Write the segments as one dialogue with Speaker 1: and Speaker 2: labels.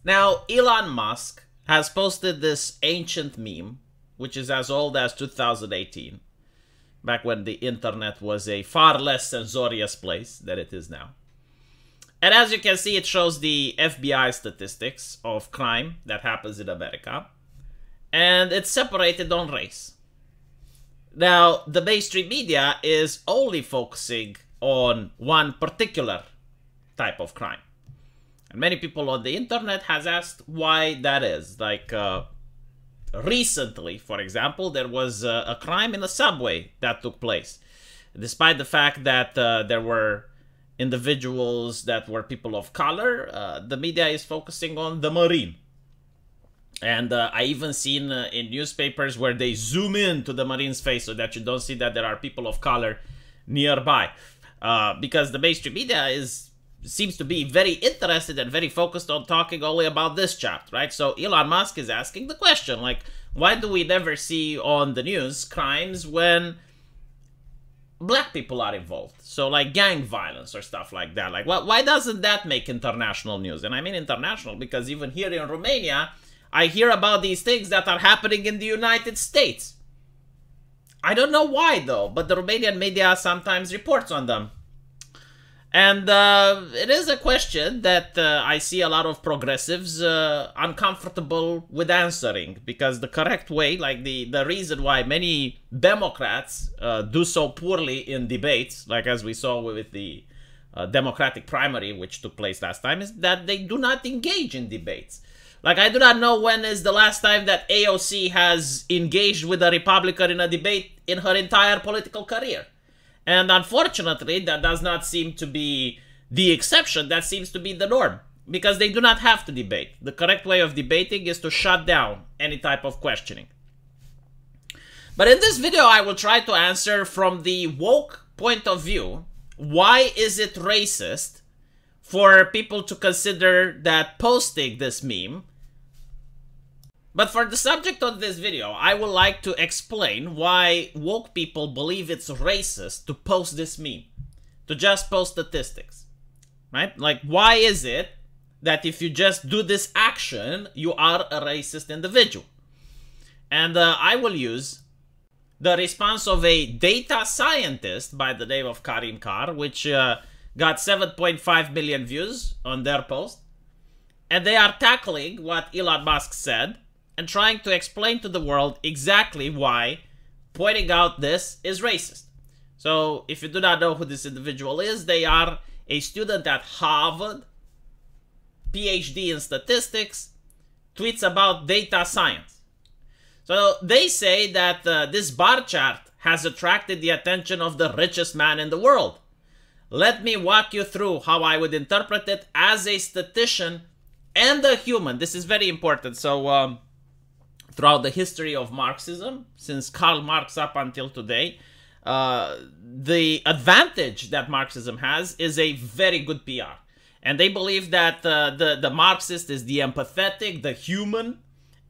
Speaker 1: Now, Elon Musk has posted this ancient meme, which is as old as 2018, back when the internet was a far less censorious place than it is now. And as you can see, it shows the FBI statistics of crime that happens in America, and it's separated on race. Now, the mainstream media is only focusing on one particular type of crime. And many people on the internet has asked why that is. Like, recently, for example, there was a crime in a subway that took place. Despite the fact that there were individuals that were people of color, the media is focusing on the Marine. And I even seen in newspapers where they zoom in to the Marine's face so that you don't see that there are people of color nearby. Because the mainstream media seems to be very interested and very focused on talking only about this chat, right? So Elon Musk is asking the question, like, why do we never see on the news crimes when black people are involved? So like gang violence or stuff like that. Like, why doesn't that make international news? And I mean international because even here in Romania, I hear about these things that are happening in the United States. I don't know why though, but the Romanian media sometimes reports on them. And it is a question that I see a lot of progressives uncomfortable with answering, because the correct way, like the reason why many Democrats do so poorly in debates, like as we saw with the Democratic primary, which took place last time, is that they do not engage in debates. Like, I do not know when is the last time that AOC has engaged with a Republican in a debate in her entire political career. And unfortunately, that does not seem to be the exception. That seems to be the norm, because they do not have to debate. The correct way of debating is to shut down any type of questioning. But in this video, I will try to answer from the woke point of view, why is it racist for people to consider that posting this meme? But for the subject of this video, I would like to explain why woke people believe it's racist to post this meme, to just post statistics, right? Like, why is it that if you just do this action, you are a racist individual? And I will use the response of a data scientist by the name of Karim Kar, which got 7.5 million views on their post. And they are tackling what Elon Musk said and trying to explain to the world exactly why pointing out this is racist. So if you do not know who this individual is, they are a student at Harvard, PhD in statistics, tweets about data science. So they say that this bar chart has attracted the attention of the richest man in the world. Let me walk you through how I would interpret it as a statistician and a human. This is very important. So throughout the history of Marxism, since Karl Marx up until today, the advantage that Marxism has is a very good PR. And they believe that the Marxist is the empathetic, the human,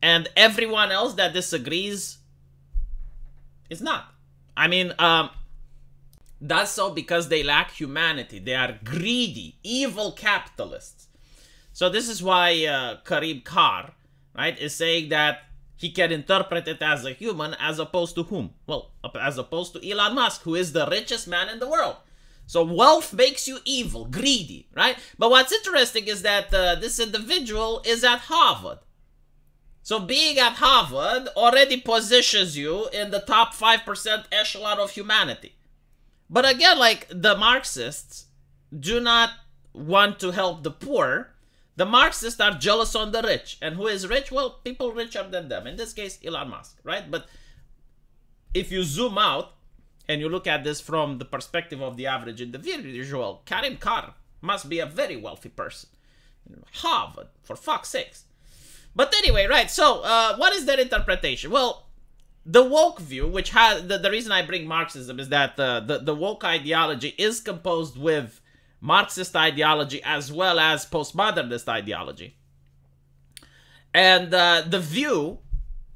Speaker 1: and everyone else that disagrees is not. I mean, that's so because they lack humanity. They are greedy, evil capitalists. So this is why Karim Kar, right, is saying that he can interpret it as a human as opposed to whom? Well, as opposed to Elon Musk, who is the richest man in the world. So wealth makes you evil, greedy, right? But what's interesting is that this individual is at Harvard. So being at Harvard already positions you in the top 5% echelon of humanity. But again, like, the Marxists do not want to help the poor. The Marxists are jealous on the rich. And who is rich? Well, people richer than them. In this case, Elon Musk, right? But if you zoom out and you look at this from the perspective of the average individual, Karim Kar must be a very wealthy person. Harvard, for fuck's sakes. But anyway, right, so what is their interpretation? Well, the woke view, which has the reason I bring Marxism is that the woke ideology is composed with Marxist ideology as well as postmodernist ideology. And the view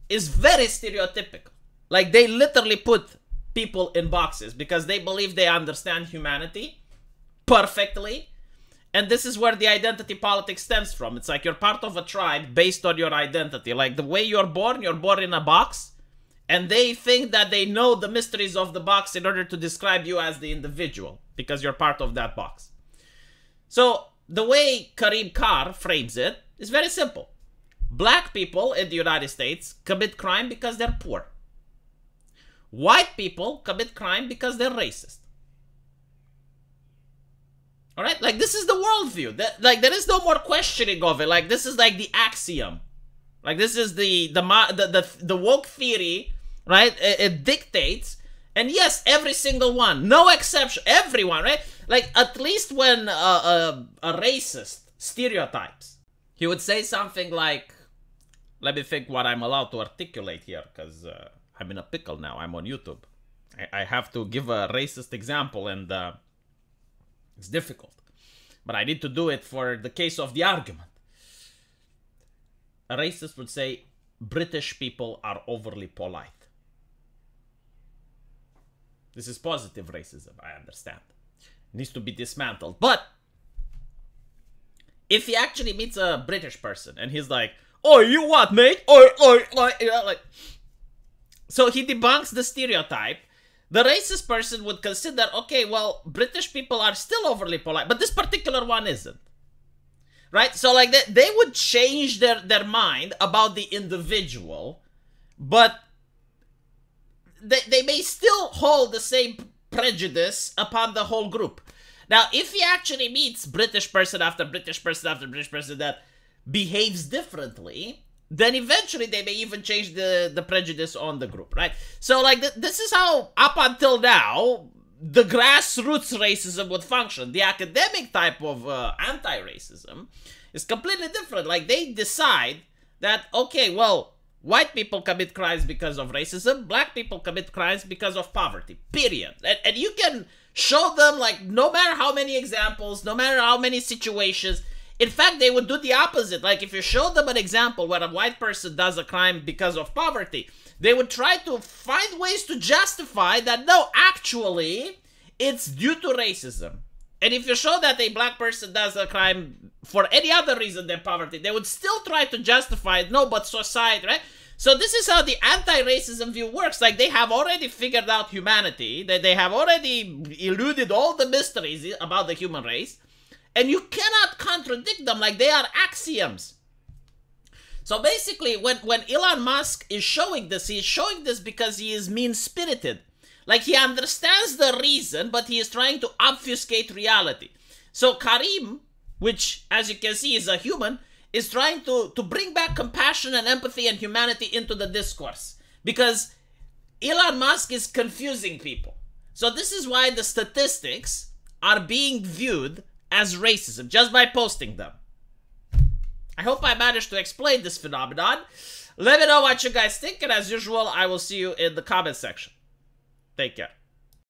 Speaker 1: is very stereotypical. Like, they literally put people in boxes because they believe they understand humanity perfectly. And this is where the identity politics stems from. It's like you're part of a tribe based on your identity. Like the way you're born in a box. And they think that they know the mysteries of the box in order to describe you as the individual. Because you're part of that box. So the way Karim Kar frames it is very simple. Black people in the United States commit crime because they're poor. White people commit crime because they're racist. All right, like this is the worldview. Like there is no more questioning of it. Like this is like the axiom. Like this is the woke theory, right? It dictates, and yes, every single one, no exception, everyone, right? Like at least when a racist stereotypes, he would say something like, "Let me think what I'm allowed to articulate here, because I'm in a pickle now. I'm on YouTube. I have to give a racist example, and it's difficult. But I need to do it for the case of the argument." A racist would say, British people are overly polite. This is positive racism, I understand. It needs to be dismantled. But if he actually meets a British person and he's like, "Oh, you what, mate? Like, so he debunks the stereotype. The racist person would consider, okay, well, British people are still overly polite, but this particular one isn't. Right? So like they would change their mind about the individual, but they may still hold the same prejudice upon the whole group. Now, if he actually meets British person after British person after British person that behaves differently, then eventually they may even change the prejudice on the group, right? So like this is how, up until now, the grassroots racism would function. The academic type of anti-racism is completely different. Like they decide that, okay, well, white people commit crimes because of racism, black people commit crimes because of poverty, period. And you can show them, like, no matter how many examples, no matter how many situations. In fact, they would do the opposite. Like, if you show them an example where a white person does a crime because of poverty, they would try to find ways to justify that, no, actually, it's due to racism. And if you show that a black person does a crime for any other reason than poverty, they would still try to justify it, no, but society, right? So this is how the anti-racism view works. Like, they have already figured out humanity. They have already eluded all the mysteries about the human race. And you cannot contradict them, like they are axioms. So basically, when Elon Musk is showing this, he is showing this because he is mean-spirited. Like, he understands the reason, but he is trying to obfuscate reality. So Karim, which, as you can see, is a human, is trying to bring back compassion and empathy and humanity into the discourse. Because Elon Musk is confusing people. So this is why the statistics are being viewed as racism, just by posting them. I hope I managed to explain this phenomenon. Let me know what you guys think, and as usual, I will see you in the comment section. Take care.